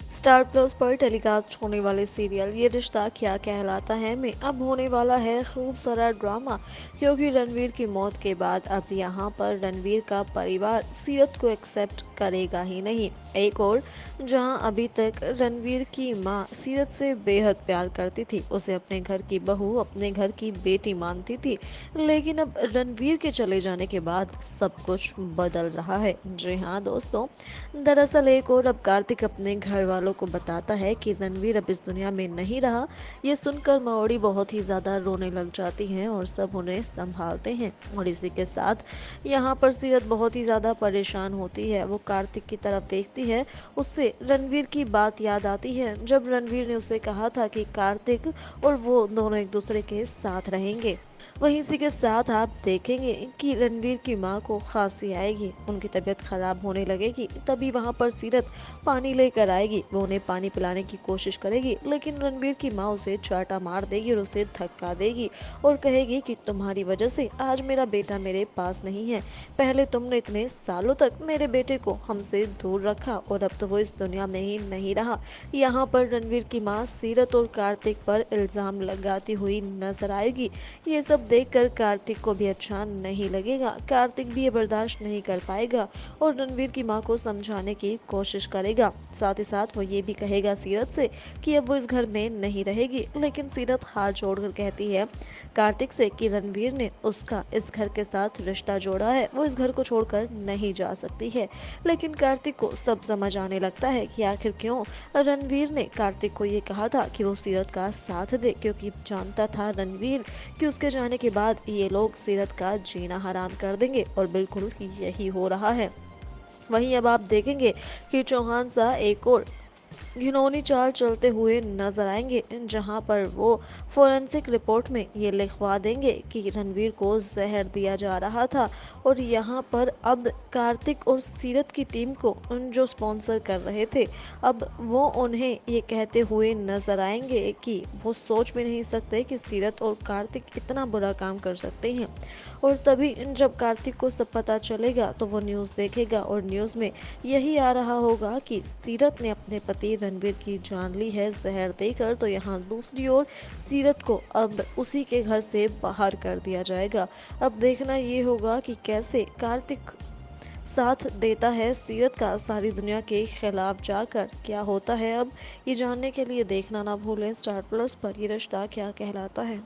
Star plus पर telecast होने वाले सीरियल ये रिश्ता क्या कहलाता है में अब होने वाला है खूब सारा ड्रामा, क्योंकि रणवीर की मौत के बाद अब यहाँ पर रणवीर का परिवार सीरत को एक्सेप्ट करेगा ही नहीं। एक और जहाँ अभी तक रणवीर की माँ सीरत से बेहद प्यार करती थी, उसे अपने घर की बहू, अपने घर की बेटी मानती थी, लेकिन अब रणवीर के चले जाने के बाद सब कुछ बदल रहा है। जी हाँ दोस्तों, दरअसल एक और अब कार्तिक अपने घर वालों को बताता है कि रणवीर अब इस दुनिया में नहीं रहा। ये सुनकर मौड़ी बहुत ही ज़्यादा रोने लग जाती हैं और सब उन्हें संभालते हैं। और इसी के साथ यहाँ पर सीरत बहुत ही ज़्यादा परेशान होती है। वो कार्तिक की तरफ देखती है, उससे रणवीर की बात याद आती है, जब रणवीर ने उसे कहा था कि कार्तिक और वो दोनों एक दूसरे के साथ रहेंगे। वहीं इसी के साथ आप देखेंगे कि रणवीर की माँ को खांसी आएगी, उनकी तबीयत खराब होने लगेगी, तभी वहां पर सीरत पानी लेकर आएगी। वो उन्हें पानी पिलाने की कोशिश करेगी, लेकिन रणवीर की माँ उसे चाटा मार देगी और उसे धक्का देगी और कहेगी कि तुम्हारी वजह से आज मेरा बेटा मेरे पास नहीं है। पहले तुमने इतने सालों तक मेरे बेटे को हमसे दूर रखा और अब तो वो इस दुनिया में ही नहीं रहा। यहाँ पर रणवीर की माँ सीरत और कार्तिक पर इल्जाम लगाती हुई नजर आएगी। ये सब देखकर कार्तिक को भी अच्छा नहीं लगेगा। कार्तिक भी ये बर्दाश्त नहीं कर पाएगा और रणवीर की माँ को समझाने की कोशिश करेगा। साथ ही साथ वो ये भी कहेगा सीरत से कि अब वो इस घर में नहीं रहेगी, लेकिन सीरत हाथ जोड़कर कहती है कार्तिक से कि रणवीर ने उसका इस घर के साथ रिश्ता जोड़ा है, वो इस घर को छोड़कर नहीं जा सकती है। लेकिन कार्तिक को सब समझ आने लगता है कि आखिर क्यों रणवीर ने कार्तिक को ये कहा था कि वो सीरत का साथ दे, क्योंकि जानता था रणवीर कि उसके जाने के बाद ये लोग सीरत का जीना हराम कर देंगे, और बिल्कुल यही हो रहा है। वहीं अब आप देखेंगे कि चौहान सा एक और घिनौनी चाल चलते हुए नजर आएंगे, जहां पर वो फोरेंसिक रिपोर्ट में ये लिखवा देंगे कि रणवीर को जहर दिया जा रहा था। और यहाँ पर अब कार्तिक और सीरत की टीम को जो स्पॉन्सर कर रहे थे, अब वो उन्हें ये कहते हुए नजर आएंगे कि वो सोच भी नहीं सकते कि सीरत और कार्तिक इतना बुरा काम कर सकते हैं। और तभी जब कार्तिक को सब पता चलेगा तो वो न्यूज़ देखेगा और न्यूज़ में यही आ रहा होगा कि सीरत ने अपने पति रणवीर की जान ली है जहर देकर। तो यहाँ दूसरी ओर सीरत को अब उसी के घर से बाहर कर दिया जाएगा। अब देखना ये होगा कि कैसे कार्तिक साथ देता है सीरत का सारी दुनिया के खिलाफ जाकर। क्या होता है अब, ये जानने के लिए देखना ना भूलें स्टार प्लस पर ये रिश्ता क्या कहलाता है।